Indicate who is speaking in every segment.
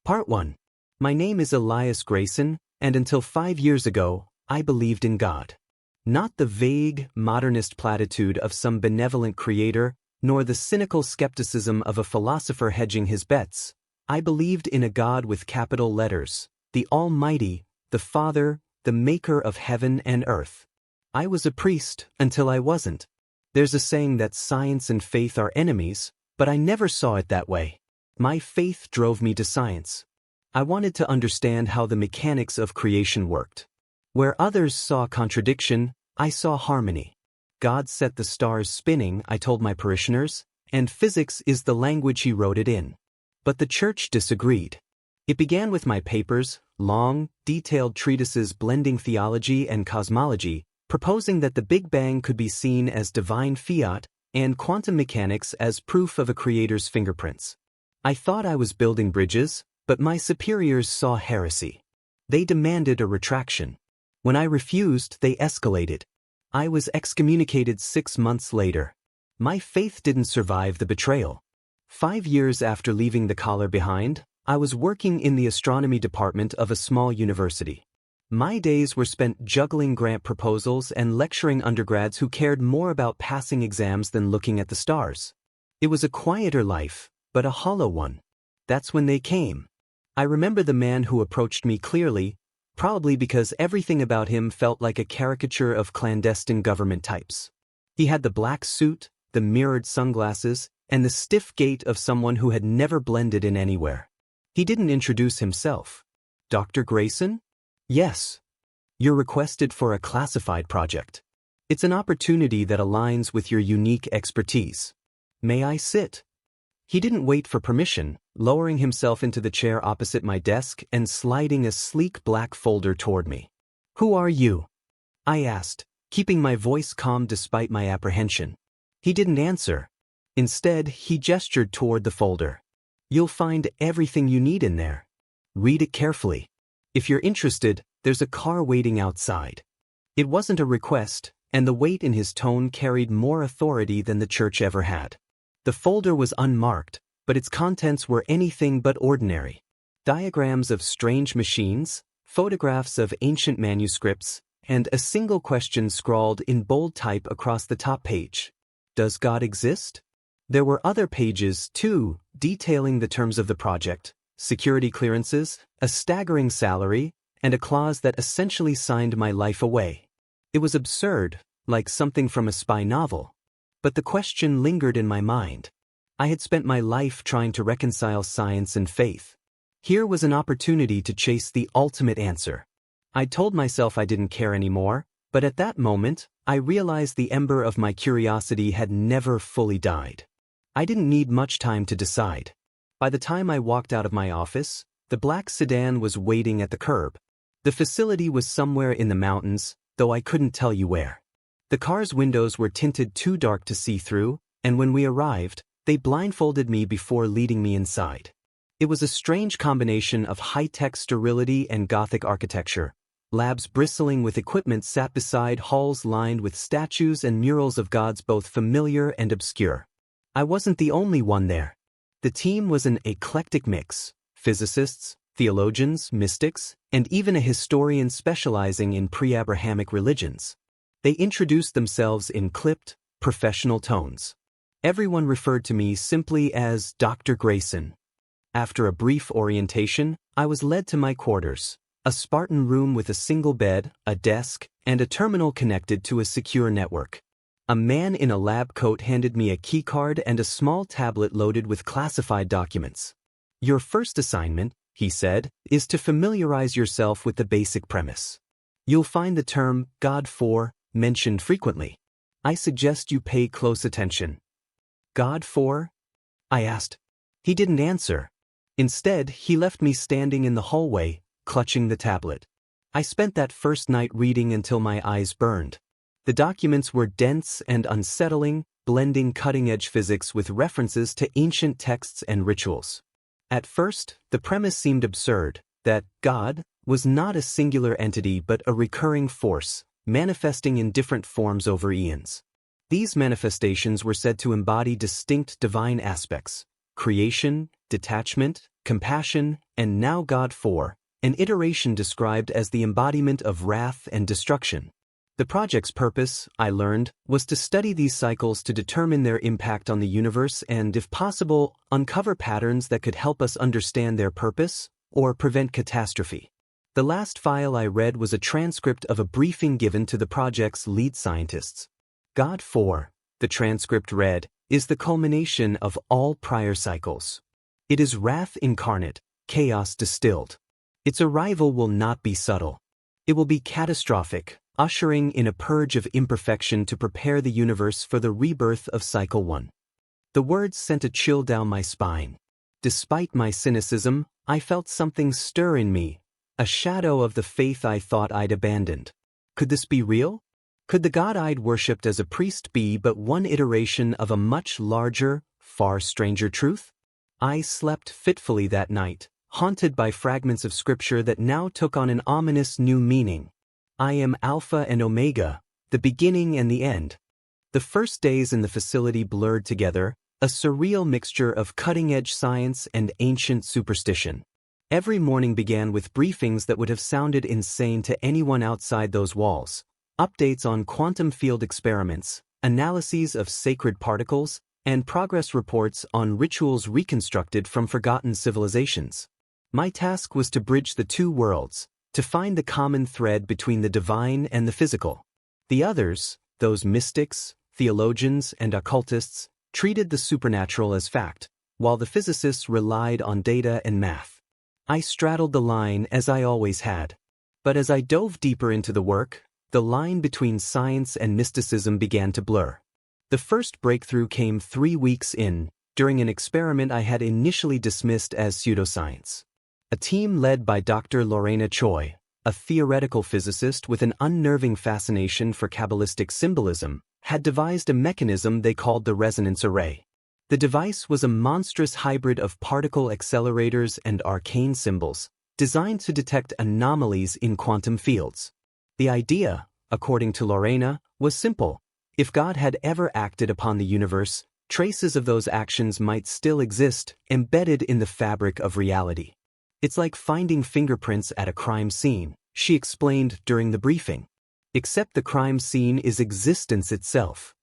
Speaker 1: Part 1. My name is Elias Grayson, and until 5 years ago, I believed in God. Not the vague, modernist platitude of some benevolent creator, nor the cynical skepticism of a philosopher hedging his bets. I believed in a God with capital letters, the Almighty, the Father, the Maker of heaven and earth. I was a priest until I wasn't. There's a saying that science and faith are enemies, but I never saw it that way. My faith drove me to science. I wanted to understand how the mechanics of creation worked. Where others saw contradiction, I saw harmony. God set the stars spinning, I told my parishioners, and physics is the language he wrote it in. But the church disagreed. It began with my papers, long, detailed treatises blending theology and cosmology, proposing that the Big Bang could be seen as divine fiat and quantum mechanics as proof of a creator's fingerprints. I thought I was building bridges, but my superiors saw heresy. They demanded a retraction. When I refused, they escalated. I was excommunicated 6 months later. My faith didn't survive the betrayal. 5 years after leaving the collar behind, I was working in the astronomy department of a small university. My days were spent juggling grant proposals and lecturing undergrads who cared more about passing exams than looking at the stars. It was a quieter life, but a hollow one. That's when they came. I remember the man who approached me clearly, probably because everything about him felt like a caricature of clandestine government types. He had the black suit, the mirrored sunglasses, and the stiff gait of someone who had never blended in anywhere. He didn't introduce himself. Dr. Grayson? Yes. You're requested for a classified project. It's an opportunity that aligns with your unique expertise. May I sit? He didn't wait for permission, lowering himself into the chair opposite my desk and sliding a sleek black folder toward me. Who are you? I asked, keeping my voice calm despite my apprehension. He didn't answer. Instead, he gestured toward the folder. You'll find everything you need in there. Read it carefully. If you're interested, there's a car waiting outside. It wasn't a request, and the weight in his tone carried more authority than the church ever had. The folder was unmarked, but its contents were anything but ordinary. Diagrams of strange machines, photographs of ancient manuscripts, and a single question scrawled in bold type across the top page. Does God exist? There were other pages, too, detailing the terms of the project, security clearances, a staggering salary, and a clause that essentially signed my life away. It was absurd, like something from a spy novel. But the question lingered in my mind. I had spent my life trying to reconcile science and faith. Here was an opportunity to chase the ultimate answer. I'd told myself I didn't care anymore, but at that moment, I realized the ember of my curiosity had never fully died. I didn't need much time to decide. By the time I walked out of my office, the black sedan was waiting at the curb. The facility was somewhere in the mountains, though I couldn't tell you where. The car's windows were tinted too dark to see through, and when we arrived, they blindfolded me before leading me inside. It was a strange combination of high-tech sterility and Gothic architecture. Labs bristling with equipment sat beside halls lined with statues and murals of gods both familiar and obscure. I wasn't the only one there. The team was an eclectic mix: physicists, theologians, mystics, and even a historian specializing in pre-Abrahamic religions. They introduced themselves in clipped, professional tones. Everyone referred to me simply as Dr. Grayson. After a brief orientation, I was led to my quarters, a Spartan room with a single bed, a desk, and a terminal connected to a secure network. A man in a lab coat handed me a keycard and a small tablet loaded with classified documents. Your first assignment, he said, is to familiarize yourself with the basic premise. You'll find the term God mentioned frequently. I suggest you pay close attention. God I asked. He didn't answer. Instead, he left me standing in the hallway, clutching the tablet. I spent that first night reading until my eyes burned. The documents were dense and unsettling, blending cutting-edge physics with references to ancient texts and rituals. At first, the premise seemed absurd, that God was not a singular entity but a recurring force, manifesting in different forms over eons. These manifestations were said to embody distinct divine aspects: creation, detachment, compassion, and now God 4, an iteration described as the embodiment of wrath and destruction. The project's purpose, I learned, was to study these cycles to determine their impact on the universe and, if possible, uncover patterns that could help us understand their purpose or prevent catastrophe. The last file I read was a transcript of a briefing given to the project's lead scientists. God 4, the transcript read, is the culmination of all prior cycles. It is wrath incarnate, chaos distilled. Its arrival will not be subtle. It will be catastrophic, ushering in a purge of imperfection to prepare the universe for the rebirth of Cycle 1. The words sent a chill down my spine. Despite my cynicism, I felt something stir in me, a shadow of the faith I thought I'd abandoned. Could this be real? Could the God I'd worshipped as a priest be but one iteration of a much larger, far stranger truth? I slept fitfully that night, haunted by fragments of scripture that now took on an ominous new meaning. I am Alpha and Omega, the beginning and the end. The first days in the facility blurred together, a surreal mixture of cutting-edge science and ancient superstition. Every morning began with briefings that would have sounded insane to anyone outside those walls. Updates on quantum field experiments, analyses of sacred particles, and progress reports on rituals reconstructed from forgotten civilizations. My task was to bridge the two worlds, to find the common thread between the divine and the physical. The others, those mystics, theologians, and occultists, treated the supernatural as fact, while the physicists relied on data and math. I straddled the line as I always had. But as I dove deeper into the work, the line between science and mysticism began to blur. The first breakthrough came 3 weeks in, during an experiment I had initially dismissed as pseudoscience. A team led by Dr. Lorena Choi, a theoretical physicist with an unnerving fascination for Kabbalistic symbolism, had devised a mechanism they called the resonance array. The device was a monstrous hybrid of particle accelerators and arcane symbols, designed to detect anomalies in quantum fields. The idea, according to Lorena, was simple. If God had ever acted upon the universe, traces of those actions might still exist, embedded in the fabric of reality. It's like finding fingerprints at a crime scene, she explained during the briefing. Except the crime scene is existence itself.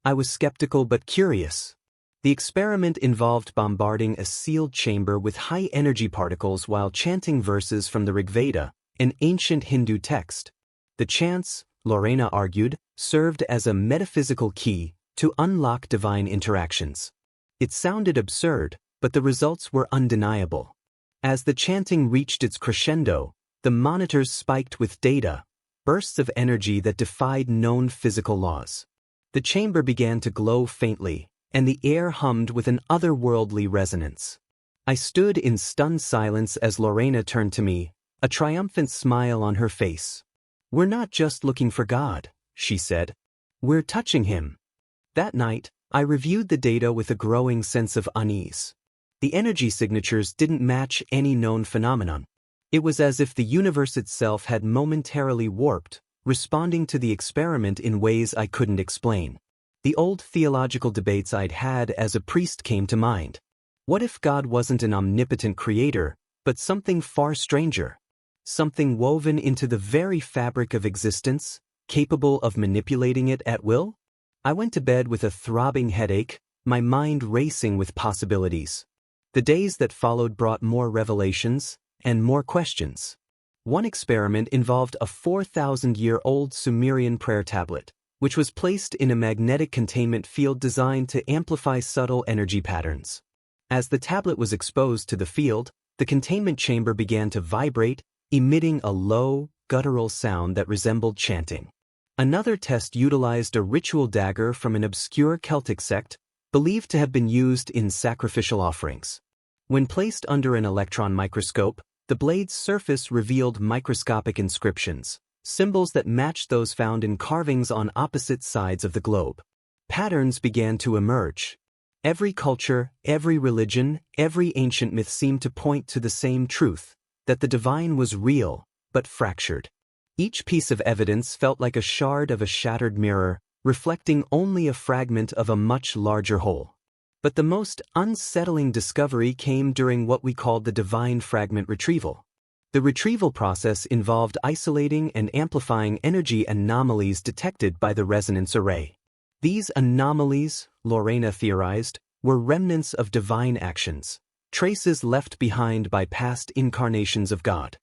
Speaker 1: I was skeptical but curious. The experiment involved bombarding a sealed chamber with high-energy particles while chanting verses from the Rig Veda, an ancient Hindu text. The chants, Lorena argued, served as a metaphysical key to unlock divine interactions. It sounded absurd, but the results were undeniable. As the chanting reached its crescendo, the monitors spiked with data, bursts of energy that defied known physical laws. The chamber began to glow faintly, and the air hummed with an otherworldly resonance. I stood in stunned silence as Lorena turned to me, a triumphant smile on her face. "We're not just looking for God," she said. "We're touching Him." That night, I reviewed the data with a growing sense of unease. The energy signatures didn't match any known phenomenon. It was as if the universe itself had momentarily warped, responding to the experiment in ways I couldn't explain. The old theological debates I'd had as a priest came to mind. What if God wasn't an omnipotent creator, but something far stranger? Something woven into the very fabric of existence, capable of manipulating it at will? I went to bed with a throbbing headache, my mind racing with possibilities. The days that followed brought more revelations and more questions. One experiment involved a 4,000-year-old Sumerian prayer tablet, which was placed in a magnetic containment field designed to amplify subtle energy patterns. As the tablet was exposed to the field, the containment chamber began to vibrate, emitting a low, guttural sound that resembled chanting. Another test utilized a ritual dagger from an obscure Celtic sect, believed to have been used in sacrificial offerings. When placed under an electron microscope, the blade's surface revealed microscopic inscriptions, symbols that matched those found in carvings on opposite sides of the globe. Patterns began to emerge. Every culture, every religion, every ancient myth seemed to point to the same truth, that the divine was real, but fractured. Each piece of evidence felt like a shard of a shattered mirror, reflecting only a fragment of a much larger whole. But the most unsettling discovery came during what we called the divine fragment retrieval. The retrieval process involved isolating and amplifying energy anomalies detected by the resonance array. These anomalies, Lorena theorized, were remnants of divine actions, traces left behind by past incarnations of God.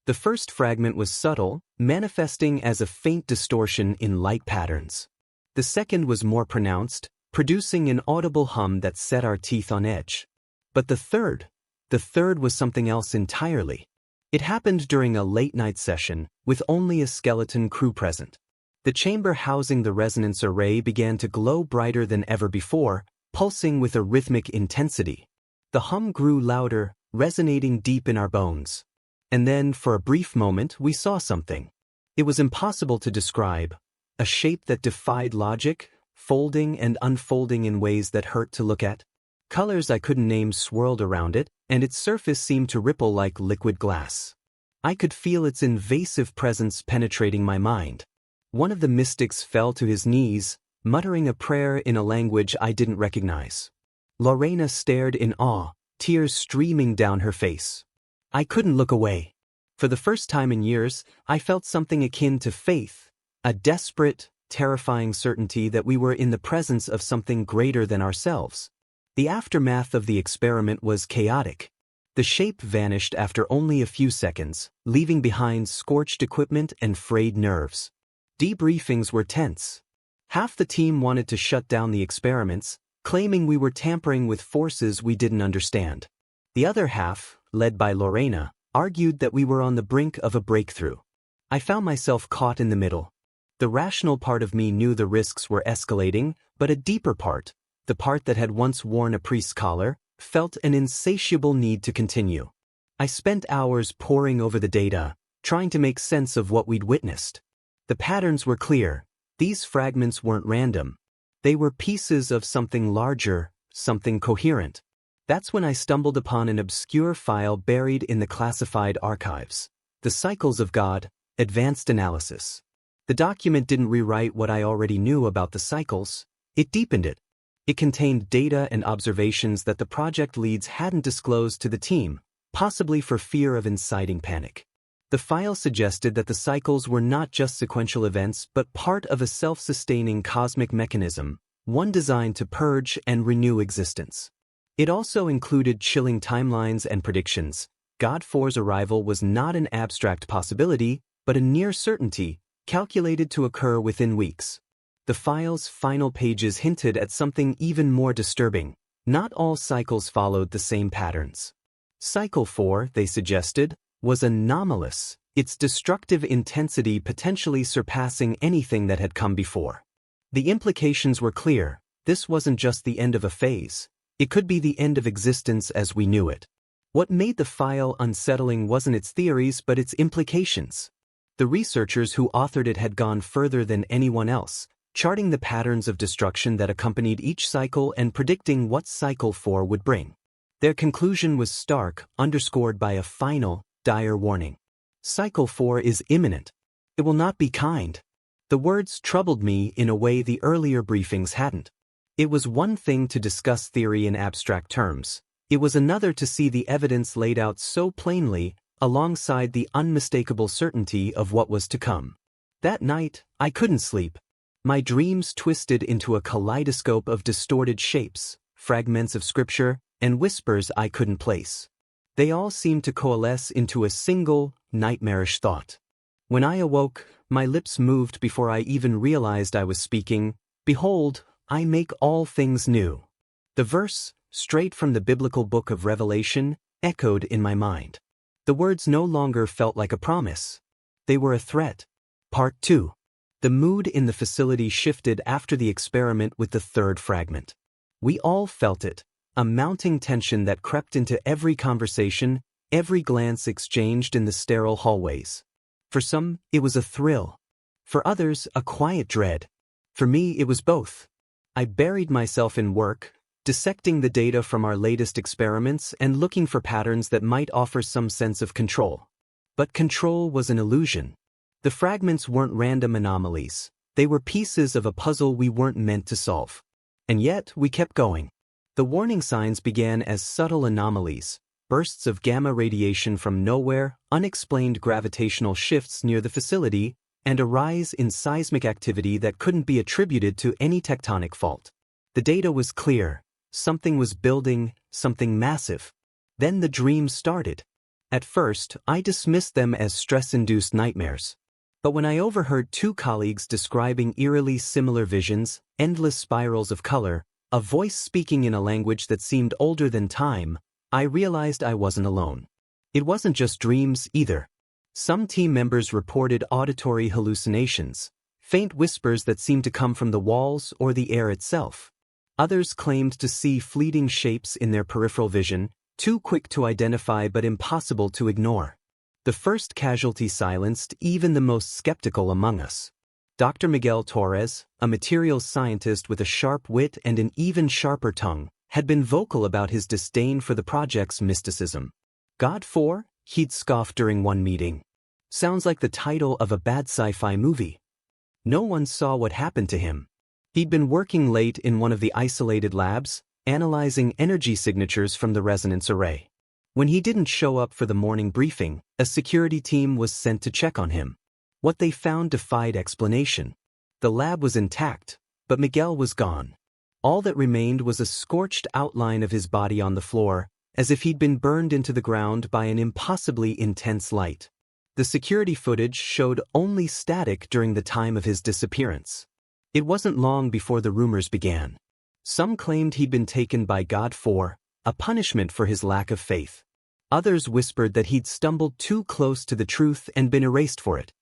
Speaker 1: The first fragment was subtle, manifesting as a faint distortion in light patterns. The second was more pronounced, producing an audible hum that set our teeth on edge. But the third was something else entirely. It happened during a late-night session, with only a skeleton crew present. The chamber housing the resonance array began to glow brighter than ever before, pulsing with a rhythmic intensity. The hum grew louder, resonating deep in our bones. And then, for a brief moment, we saw something. It was impossible to describe, a shape that defied logic, folding and unfolding in ways that hurt to look at. Colors I couldn't name swirled around it, and its surface seemed to ripple like liquid glass. I could feel its invasive presence penetrating my mind. One of the mystics fell to his knees, muttering a prayer in a language I didn't recognize. Lorena stared in awe, tears streaming down her face. I couldn't look away. For the first time in years, I felt something akin to faith, a desperate, terrifying certainty that we were in the presence of something greater than ourselves. The aftermath of the experiment was chaotic. The shape vanished after only a few seconds, leaving behind scorched equipment and frayed nerves. Debriefings were tense. Half the team wanted to shut down the experiments, claiming we were tampering with forces we didn't understand. The other half, led by Lorena, argued that we were on the brink of a breakthrough. I found myself caught in the middle. The rational part of me knew the risks were escalating, but a deeper part, the part that had once worn a priest's collar, felt an insatiable need to continue. I spent hours poring over the data, trying to make sense of what we'd witnessed. The patterns were clear. These fragments weren't random. They were pieces of something larger, something coherent. That's when I stumbled upon an obscure file buried in the classified archives. The Cycles of God, Advanced Analysis. The document didn't rewrite what I already knew about the cycles, it deepened it. It contained data and observations that the project leads hadn't disclosed to the team, possibly for fear of inciting panic. The file suggested that the cycles were not just sequential events but part of a self-sustaining cosmic mechanism, one designed to purge and renew existence. It also included chilling timelines and predictions. God 4's arrival was not an abstract possibility, but a near certainty, calculated to occur within weeks. The file's final pages hinted at something even more disturbing. Not all cycles followed the same patterns. Cycle 4, they suggested, was anomalous, its destructive intensity potentially surpassing anything that had come before. The implications were clear. This wasn't just the end of a phase. It could be the end of existence as we knew it. What made the file unsettling wasn't its theories but its implications. The researchers who authored it had gone further than anyone else, charting the patterns of destruction that accompanied each cycle and predicting what Cycle 4 would bring. Their conclusion was stark, underscored by a final, dire warning. Cycle 4 is imminent. It will not be kind. The words troubled me in a way the earlier briefings hadn't. It was one thing to discuss theory in abstract terms. It was another to see the evidence laid out so plainly, alongside the unmistakable certainty of what was to come. That night, I couldn't sleep. My dreams twisted into a kaleidoscope of distorted shapes, fragments of scripture, and whispers I couldn't place. They all seemed to coalesce into a single, nightmarish thought. When I awoke, my lips moved before I even realized I was speaking. Behold, I make all things new. The verse, straight from the biblical book of Revelation, echoed in my mind. The words no longer felt like a promise. They were a threat. Part 2. The mood in the facility shifted after the experiment with the third fragment. We all felt it, a mounting tension that crept into every conversation, every glance exchanged in the sterile hallways. For some, it was a thrill. For others, a quiet dread. For me, it was both. I buried myself in work, dissecting the data from our latest experiments and looking for patterns that might offer some sense of control. But control was an illusion. The fragments weren't random anomalies. They were pieces of a puzzle we weren't meant to solve. And yet, we kept going. The warning signs began as subtle anomalies, bursts of gamma radiation from nowhere, unexplained gravitational shifts near the facility, and a rise in seismic activity that couldn't be attributed to any tectonic fault. The data was clear. Something was building, something massive. Then the dreams started. At first, I dismissed them as stress-induced nightmares. But when I overheard two colleagues describing eerily similar visions, endless spirals of color, a voice speaking in a language that seemed older than time, I realized I wasn't alone. It wasn't just dreams either. Some team members reported auditory hallucinations, faint whispers that seemed to come from the walls or the air itself. Others claimed to see fleeting shapes in their peripheral vision, too quick to identify but impossible to ignore. The first casualty silenced even the most skeptical among us. Dr. Miguel Torres, a materials scientist with a sharp wit and an even sharper tongue, had been vocal about his disdain for the project's mysticism. God 4? He'd scoffed during one meeting. Sounds like the title of a bad sci-fi movie. No one saw what happened to him. He'd been working late in one of the isolated labs, analyzing energy signatures from the resonance array. When he didn't show up for the morning briefing, a security team was sent to check on him. What they found defied explanation. The lab was intact, but Miguel was gone. All that remained was a scorched outline of his body on the floor, as if he'd been burned into the ground by an impossibly intense light. The security footage showed only static during the time of his disappearance. It wasn't long before the rumors began. Some claimed he'd been taken by God 4, a punishment for his lack of faith. Others whispered that he'd stumbled too close to the truth and been erased for it.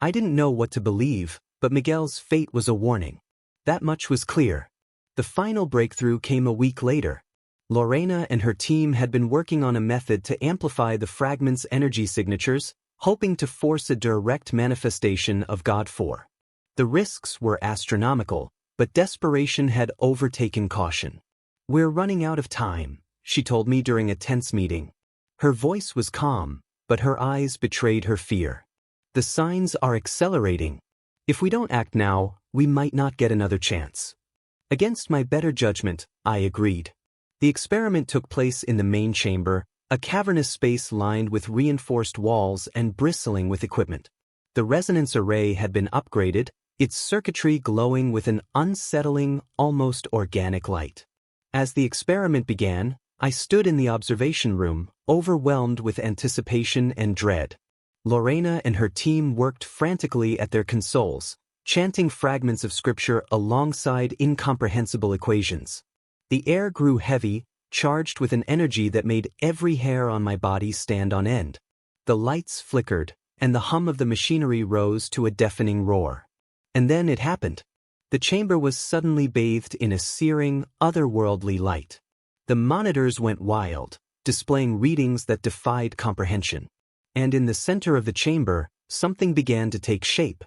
Speaker 1: I didn't know what to believe, but Miguel's fate was a warning. That much was clear. The final breakthrough came a week later. Lorena and her team had been working on a method to amplify the fragment's energy signatures, hoping to force a direct manifestation of God 4. The risks were astronomical, but desperation had overtaken caution. "We're running out of time," she told me during a tense meeting. Her voice was calm, but her eyes betrayed her fear. "The signs are accelerating. If we don't act now, we might not get another chance." Against my better judgment, I agreed. The experiment took place in the main chamber, a cavernous space lined with reinforced walls and bristling with equipment. The resonance array had been upgraded, its circuitry glowing with an unsettling, almost organic light. As the experiment began, I stood in the observation room, overwhelmed with anticipation and dread. Lorena and her team worked frantically at their consoles, chanting fragments of scripture alongside incomprehensible equations. The air grew heavy, charged with an energy that made every hair on my body stand on end. The lights flickered, and the hum of the machinery rose to a deafening roar. And then it happened. The chamber was suddenly bathed in a searing, otherworldly light. The monitors went wild, displaying readings that defied comprehension. And in the center of the chamber, something began to take shape.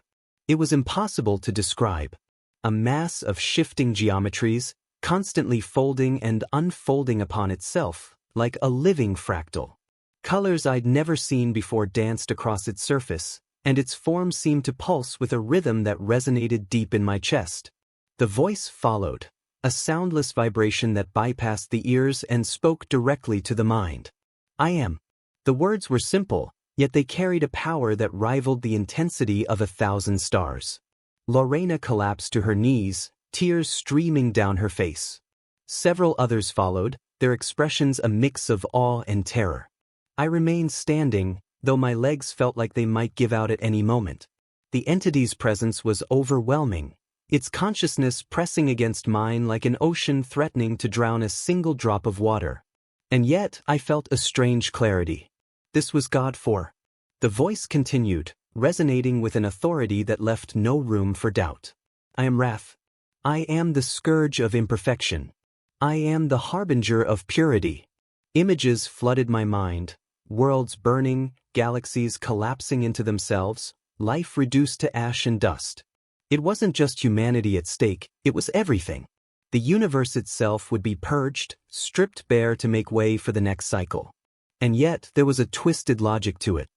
Speaker 1: It was impossible to describe. A mass of shifting geometries, constantly folding and unfolding upon itself, like a living fractal. Colors I'd never seen before danced across its surface, and its form seemed to pulse with a rhythm that resonated deep in my chest. The voice followed, a soundless vibration that bypassed the ears and spoke directly to the mind. "I am." The words were simple, yet they carried a power that rivaled the intensity of 1,000 stars. Lorena collapsed to her knees, tears streaming down her face. Several others followed, their expressions a mix of awe and terror. I remained standing, though my legs felt like they might give out at any moment. The entity's presence was overwhelming, its consciousness pressing against mine like an ocean threatening to drown a single drop of water. And yet I felt a strange clarity. This was God 4. The voice continued, resonating with an authority that left no room for doubt. "I am Wrath. I am the scourge of imperfection. I am the harbinger of purity." Images flooded my mind, worlds burning, galaxies collapsing into themselves, life reduced to ash and dust. It wasn't just humanity at stake, it was everything. The universe itself would be purged, stripped bare to make way for the next cycle. And yet there was a twisted logic to it.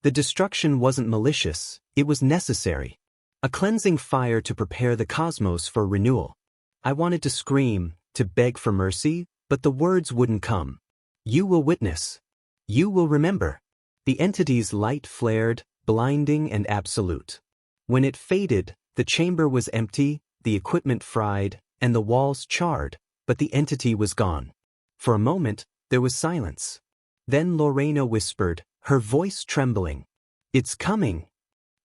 Speaker 1: The destruction wasn't malicious, it was necessary. A cleansing fire to prepare the cosmos for renewal. I wanted to scream, to beg for mercy, But the words wouldn't come. You will witness. You will remember. The entity's light flared, blinding and absolute. When it faded, the chamber was empty, the equipment fried, and the walls charred, but the entity was gone. For a moment, there was silence. Then Lorena whispered, her voice trembling. It's coming.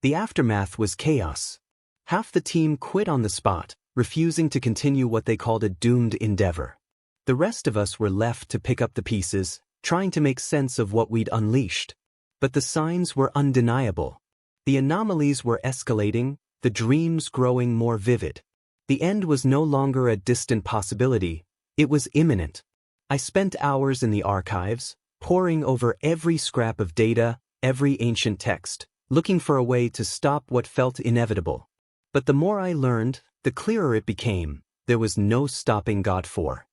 Speaker 1: The aftermath was chaos. Half the team quit on the spot, refusing to continue what they called a doomed endeavor. The rest of us were left to pick up the pieces, trying to make sense of what we'd unleashed. But the signs were undeniable. The anomalies were escalating, the dreams growing more vivid. The end was no longer a distant possibility, it was imminent. I spent hours in the archives, poring over every scrap of data, every ancient text, looking for a way to stop what felt inevitable. But the more I learned, the clearer it became, there was no stopping God for.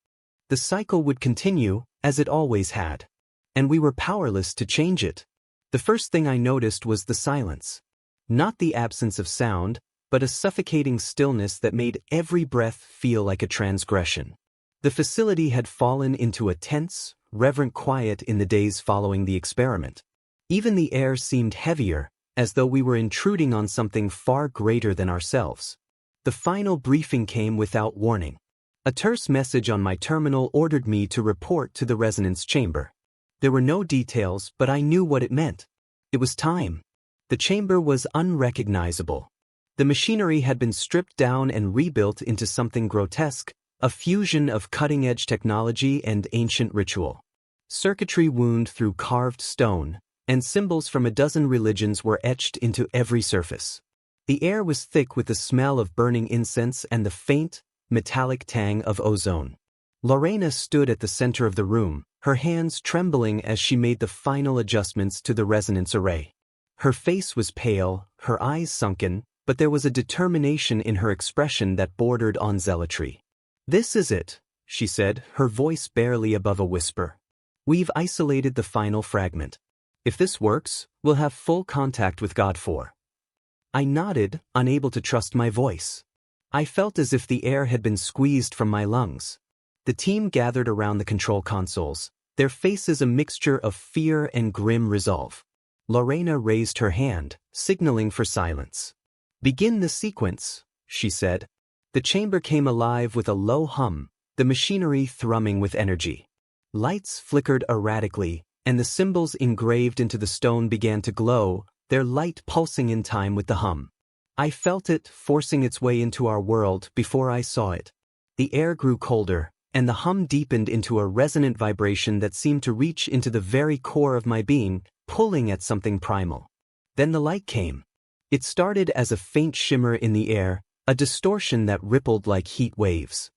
Speaker 1: The cycle would continue, as it always had. And we were powerless to change it. The first thing I noticed was the silence. Not the absence of sound, but a suffocating stillness that made every breath feel like a transgression. The facility had fallen into a tense, reverent quiet in the days following the experiment. Even the air seemed heavier, as though we were intruding on something far greater than ourselves. The final briefing came without warning. A terse message on my terminal ordered me to report to the resonance chamber. There were no details, but I knew what it meant. It was time. The chamber was unrecognizable. The machinery had been stripped down and rebuilt into something grotesque, a fusion of cutting-edge technology and ancient ritual. Circuitry wound through carved stone, and symbols from a dozen religions were etched into every surface. The air was thick with the smell of burning incense and the faint, metallic tang of ozone. Lorena stood at the center of the room, her hands trembling as she made the final adjustments to the resonance array. Her face was pale, her eyes sunken, but there was a determination in her expression that bordered on zealotry. "This is it," she said, her voice barely above a whisper. "We've isolated the final fragment. If this works, we'll have full contact with God for." I nodded, unable to trust my voice. I felt as if the air had been squeezed from my lungs. The team gathered around the control consoles, their faces a mixture of fear and grim resolve. Lorena raised her hand, signaling for silence. "Begin the sequence," she said. The chamber came alive with a low hum, the machinery thrumming with energy. Lights flickered erratically, and the symbols engraved into the stone began to glow, their light pulsing in time with the hum. I felt it forcing its way into our world before I saw it. The air grew colder, and the hum deepened into a resonant vibration that seemed to reach into the very core of my being, pulling at something primal. Then the light came. It started as a faint shimmer in the air, a distortion that rippled like heat waves.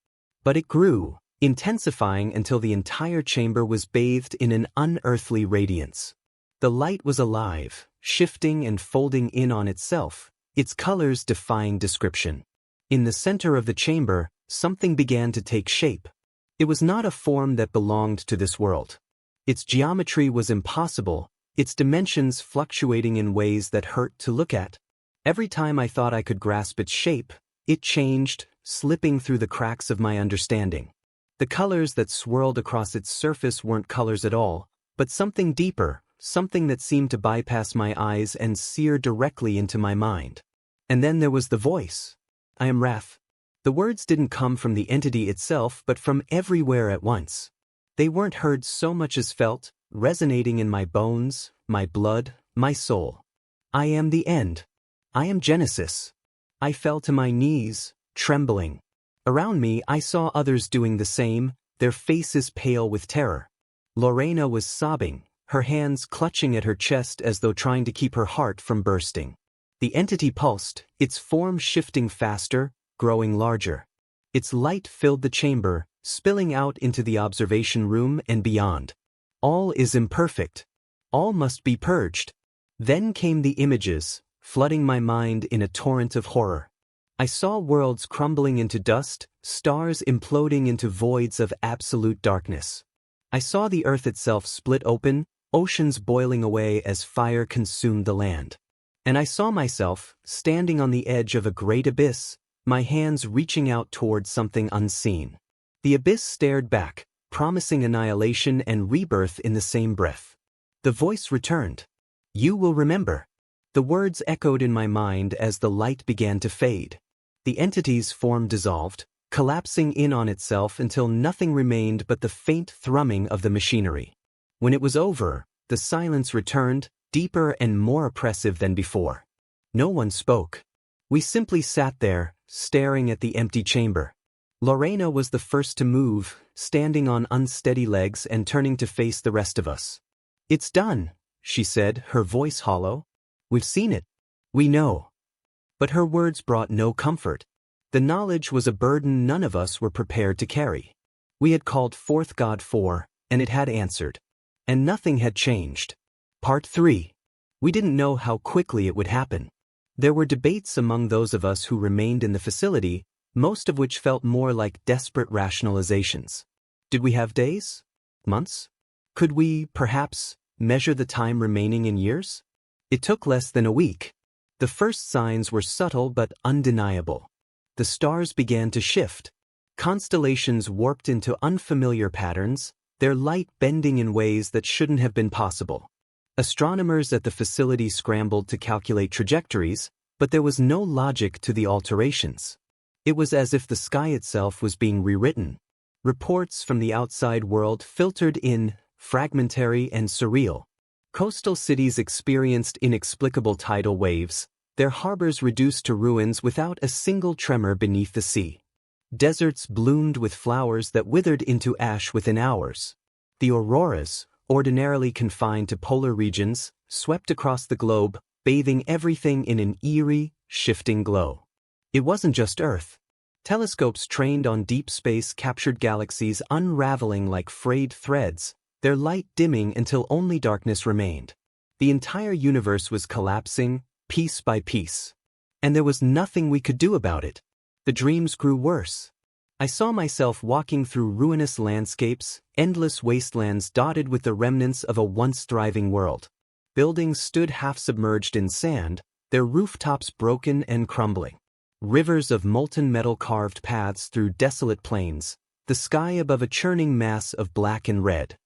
Speaker 1: But it grew, intensifying until the entire chamber was bathed in an unearthly radiance. The light was alive, shifting and folding in on itself, its colors defying description. In the center of the chamber, something began to take shape. It was not a form that belonged to this world. Its geometry was impossible, its dimensions fluctuating in ways that hurt to look at. Every time I thought I could grasp its shape, it changed, slipping through the cracks of my understanding. The colors that swirled across its surface weren't colors at all, but something deeper, something that seemed to bypass my eyes and sear directly into my mind. And then there was the voice. "I am Wrath." The words didn't come from the entity itself but from everywhere at once. They weren't heard so much as felt, resonating in my bones, my blood, my soul. "I am the end. I am Genesis." I fell to my knees, trembling. Around me I saw others doing the same, their faces pale with terror. Lorena was sobbing, her hands clutching at her chest as though trying to keep her heart from bursting. The entity pulsed, its form shifting faster, growing larger. Its light filled the chamber, spilling out into the observation room and beyond. All is imperfect. All must be purged. Then came the images, flooding my mind in a torrent of horror. I saw worlds crumbling into dust, stars imploding into voids of absolute darkness. I saw the earth itself split open, oceans boiling away as fire consumed the land. And I saw myself, standing on the edge of a great abyss, my hands reaching out toward something unseen. The abyss stared back, promising annihilation and rebirth in the same breath. The voice returned. "You will remember." The words echoed in my mind as the light began to fade. The entity's form dissolved, collapsing in on itself until nothing remained but the faint thrumming of the machinery. When it was over, the silence returned, deeper and more oppressive than before. No one spoke. We simply sat there, staring at the empty chamber. Lorena was the first to move, standing on unsteady legs and turning to face the rest of us. "It's done," she said, her voice hollow. "We've seen it. We know." But her words brought no comfort. The knowledge was a burden none of us were prepared to carry. We had called forth God for, and it had answered. And nothing had changed. Part 3. We didn't know how quickly it would happen. There were debates among those of us who remained in the facility, most of which felt more like desperate rationalizations. Did we have days? Months? Could we, perhaps, measure the time remaining in years? It took less than a week. The first signs were subtle but undeniable. The stars began to shift. Constellations warped into unfamiliar patterns, their light bending in ways that shouldn't have been possible. Astronomers at the facility scrambled to calculate trajectories, but there was no logic to the alterations. It was as if the sky itself was being rewritten. Reports from the outside world filtered in, fragmentary and surreal. Coastal cities experienced inexplicable tidal waves, their harbors reduced to ruins without a single tremor beneath the sea. Deserts bloomed with flowers that withered into ash within hours. The auroras, ordinarily confined to polar regions, swept across the globe, bathing everything in an eerie, shifting glow. It wasn't just Earth. Telescopes trained on deep space captured galaxies unraveling like frayed threads, their light dimming until only darkness remained. The entire universe was collapsing, piece by piece. And there was nothing we could do about it. The dreams grew worse. I saw myself walking through ruinous landscapes, endless wastelands dotted with the remnants of a once thriving world. Buildings stood half-submerged in sand, their rooftops broken and crumbling. Rivers of molten metal carved paths through desolate plains, the sky above a churning mass of black and red.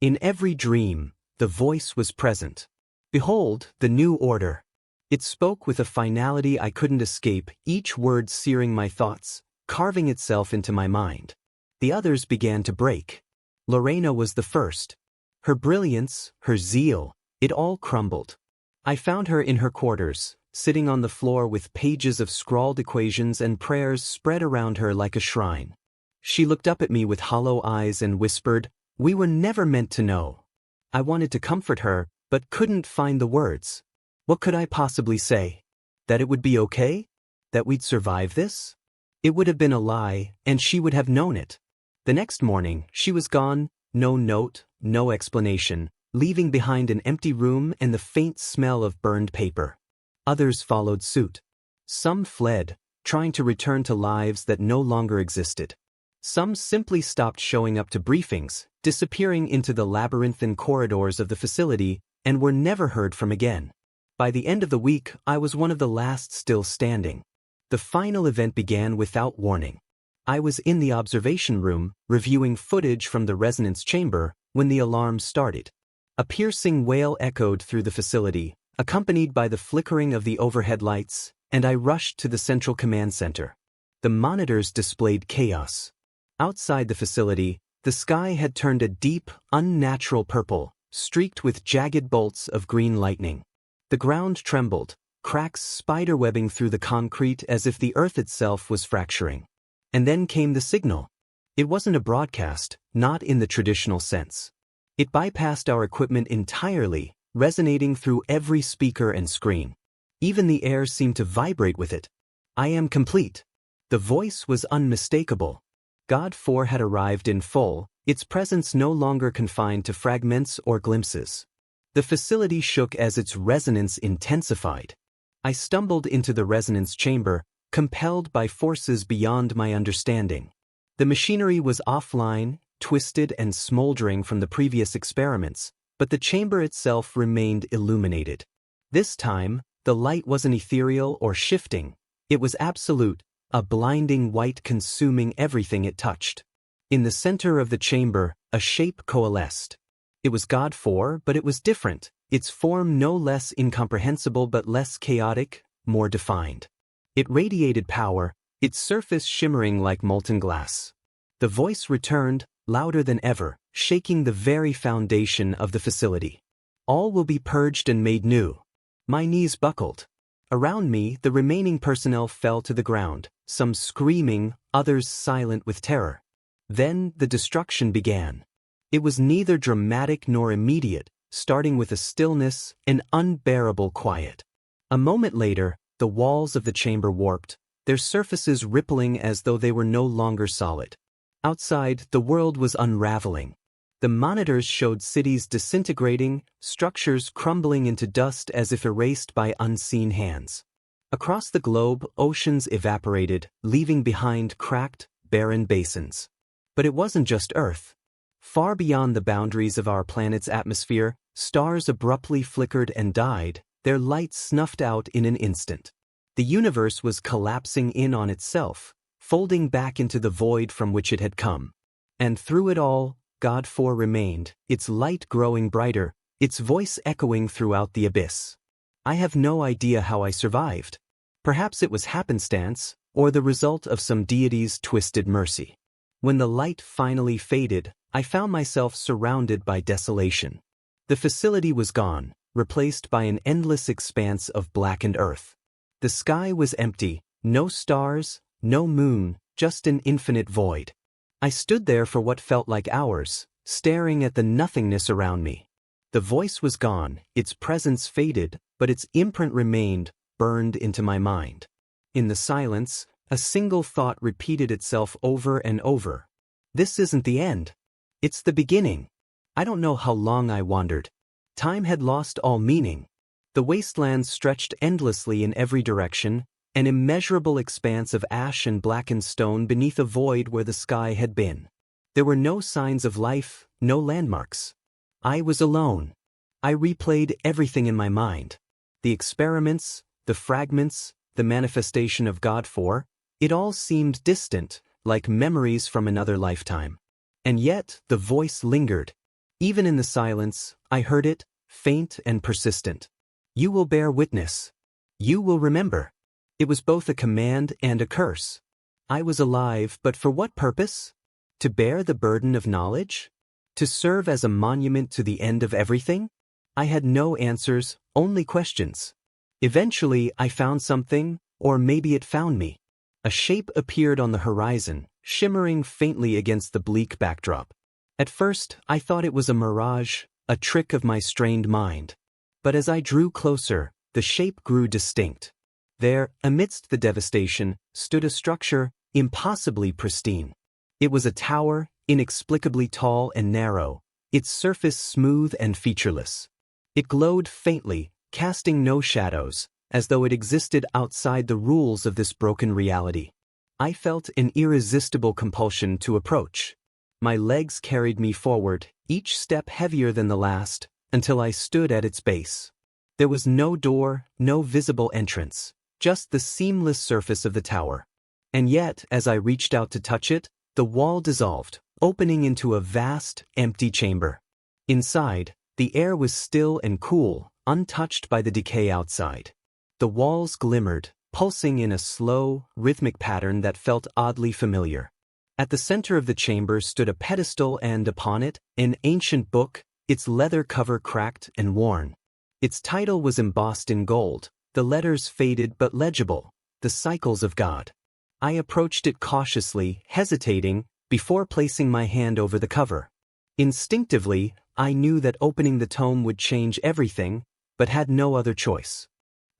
Speaker 1: In every dream, the voice was present. "Behold, the new order." It spoke with a finality I couldn't escape, each word searing my thoughts, carving itself into my mind. The others began to break. Lorena was the first. Her brilliance, her zeal, it all crumbled. I found her in her quarters, sitting on the floor with pages of scrawled equations and prayers spread around her like a shrine. She looked up at me with hollow eyes and whispered, "We were never meant to know." I wanted to comfort her, but couldn't find the words. What could I possibly say? That it would be okay? That we'd survive this? It would have been a lie, and she would have known it. The next morning, she was gone, no note, no explanation, leaving behind an empty room and the faint smell of burned paper. Others followed suit. Some fled, trying to return to lives that no longer existed. Some simply stopped showing up to briefings, disappearing into the labyrinthine corridors of the facility, and were never heard from again. By the end of the week, I was one of the last still standing. The final event began without warning. I was in the observation room, reviewing footage from the resonance chamber, when the alarm started. A piercing wail echoed through the facility, accompanied by the flickering of the overhead lights, and I rushed to the central command center. The monitors displayed chaos. Outside the facility, the sky had turned a deep, unnatural purple, streaked with jagged bolts of green lightning. The ground trembled, cracks spiderwebbing through the concrete as if the earth itself was fracturing. And then came the signal. It wasn't a broadcast, not in the traditional sense. It bypassed our equipment entirely, resonating through every speaker and screen. Even the air seemed to vibrate with it. "I am complete." The voice was unmistakable. God 4 had arrived in full, its presence no longer confined to fragments or glimpses. The facility shook as its resonance intensified. I stumbled into the resonance chamber, compelled by forces beyond my understanding. The machinery was offline, twisted and smoldering from the previous experiments, but the chamber itself remained illuminated. This time, the light wasn't ethereal or shifting. It was absolute, a blinding white consuming everything it touched. In the center of the chamber, a shape coalesced. It was God 4, but it was different, its form no less incomprehensible but less chaotic, more defined. It radiated power, its surface shimmering like molten glass. The voice returned, louder than ever, shaking the very foundation of the facility. All will be purged and made new. My knees buckled. Around me, the remaining personnel fell to the ground, some screaming, others silent with terror. Then the destruction began. It was neither dramatic nor immediate, starting with a stillness, an unbearable quiet. A moment later, the walls of the chamber warped, their surfaces rippling as though they were no longer solid. Outside, the world was unraveling. The monitors showed cities disintegrating, structures crumbling into dust as if erased by unseen hands. Across the globe, oceans evaporated, leaving behind cracked, barren basins. But it wasn't just Earth. Far beyond the boundaries of our planet's atmosphere, stars abruptly flickered and died, their light snuffed out in an instant. The universe was collapsing in on itself, folding back into the void from which it had come. And through it all, God 4 remained, its light growing brighter, its voice echoing throughout the abyss. I have no idea how I survived. Perhaps it was happenstance, or the result of some deity's twisted mercy. When the light finally faded, I found myself surrounded by desolation. The facility was gone, replaced by an endless expanse of blackened earth. The sky was empty, no stars, no moon, just an infinite void. I stood there for what felt like hours, staring at the nothingness around me. The voice was gone, its presence faded, but its imprint remained, burned into my mind. In the silence, a single thought repeated itself over and over. This isn't the end. It's the beginning. I don't know how long I wandered. Time had lost all meaning. The wastelands stretched endlessly in every direction, an immeasurable expanse of ash and blackened stone beneath a void where the sky had been. There were no signs of life, no landmarks. I was alone. I replayed everything in my mind. The experiments, the fragments, the manifestation of God 4, it all seemed distant, like memories from another lifetime. And yet, the voice lingered. Even in the silence, I heard it, faint and persistent. You will bear witness. You will remember. It was both a command and a curse. I was alive, but for what purpose? To bear the burden of knowledge? To serve as a monument to the end of everything? I had no answers, only questions. Eventually, I found something, or maybe it found me. A shape appeared on the horizon, shimmering faintly against the bleak backdrop. At first, I thought it was a mirage, a trick of my strained mind. But as I drew closer, the shape grew distinct. There, amidst the devastation, stood a structure, impossibly pristine. It was a tower, inexplicably tall and narrow, its surface smooth and featureless. It glowed faintly, casting no shadows, as though it existed outside the rules of this broken reality. I felt an irresistible compulsion to approach. My legs carried me forward, each step heavier than the last, until I stood at its base. There was no door, no visible entrance, just the seamless surface of the tower. And yet, as I reached out to touch it, the wall dissolved, opening into a vast, empty chamber. Inside, the air was still and cool, untouched by the decay outside. The walls glimmered, pulsing in a slow, rhythmic pattern that felt oddly familiar. At the center of the chamber stood a pedestal and, upon it, an ancient book, its leather cover cracked and worn. Its title was embossed in gold, the letters faded but legible, The Cycles of God. I approached it cautiously, hesitating, before placing my hand over the cover. Instinctively, I knew that opening the tome would change everything, but had no other choice.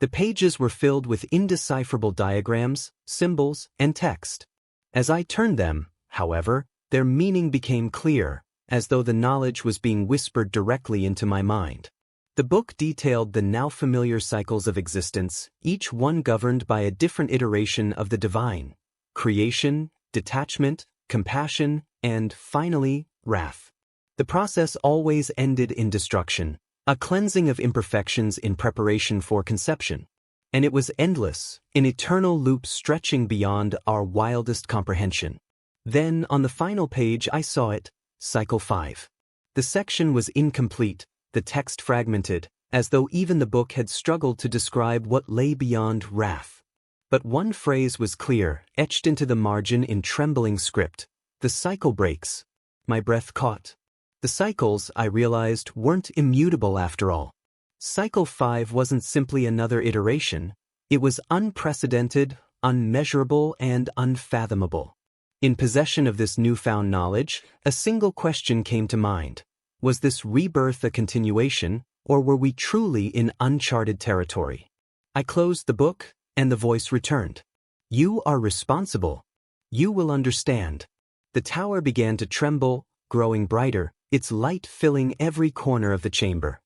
Speaker 1: The pages were filled with indecipherable diagrams, symbols, and text. As I turned them, however, their meaning became clear, as though the knowledge was being whispered directly into my mind. The book detailed the now familiar cycles of existence, each one governed by a different iteration of the divine: creation, detachment, compassion, and, finally, wrath. The process always ended in destruction, a cleansing of imperfections in preparation for conception. And it was endless, an eternal loop stretching beyond our wildest comprehension. Then, on the final page I saw it, Cycle 5. The section was incomplete, the text fragmented, as though even the book had struggled to describe what lay beyond wrath. But one phrase was clear, etched into the margin in trembling script. The cycle breaks. My breath caught. The cycles, I realized, weren't immutable after all. Cycle 5 wasn't simply another iteration. It was unprecedented, unmeasurable, and unfathomable. In possession of this newfound knowledge, a single question came to mind. Was this rebirth a continuation, or were we truly in uncharted territory? I closed the book, and the voice returned. You are responsible. You will understand. The tower began to tremble, growing brighter, its light filling every corner of the chamber.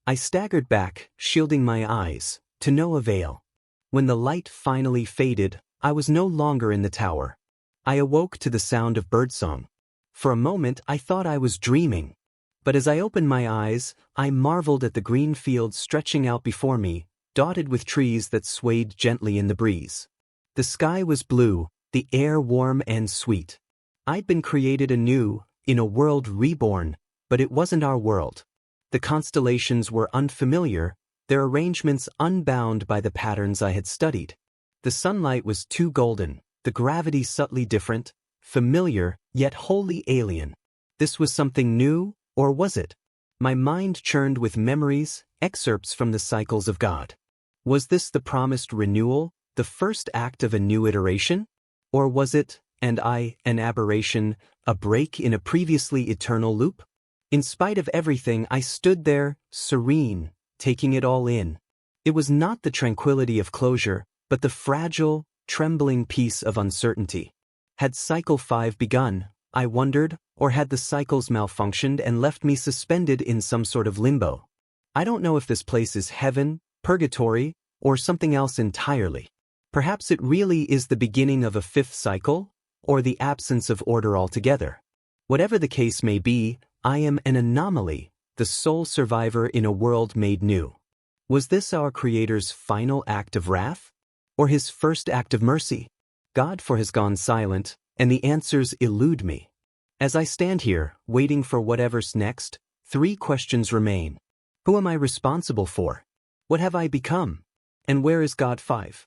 Speaker 1: I staggered back, shielding my eyes, to no avail. When the light finally faded, I was no longer in the tower. I awoke to the sound of birdsong. For a moment I thought I was dreaming. But as I opened my eyes, I marveled at the green fields stretching out before me, dotted with trees that swayed gently in the breeze. The sky was blue, the air warm and sweet. I'd been created anew, in a world reborn, but it wasn't our world. The constellations were unfamiliar, their arrangements unbound by the patterns I had studied. The sunlight was too golden, the gravity subtly different, familiar, yet wholly alien. This was something new, or was it? My mind churned with memories, excerpts from the cycles of God. Was this the promised renewal, the first act of a new iteration? Or was it, and I, an aberration, a break in a previously eternal loop? In spite of everything, I stood there, serene, taking it all in. It was not the tranquility of closure, but the fragile, trembling peace of uncertainty. Had Cycle 5 begun, I wondered, or had the cycles malfunctioned and left me suspended in some sort of limbo? I don't know if this place is heaven, purgatory, or something else entirely. Perhaps it really is the beginning of a fifth cycle, or the absence of order altogether. Whatever the case may be, I am an anomaly, the sole survivor in a world made new. Was this our Creator's final act of wrath? Or his first act of mercy? God has gone silent, and the answers elude me. As I stand here, waiting for whatever's next, 3 questions remain. Who am I responsible for? What have I become? And where is God 5?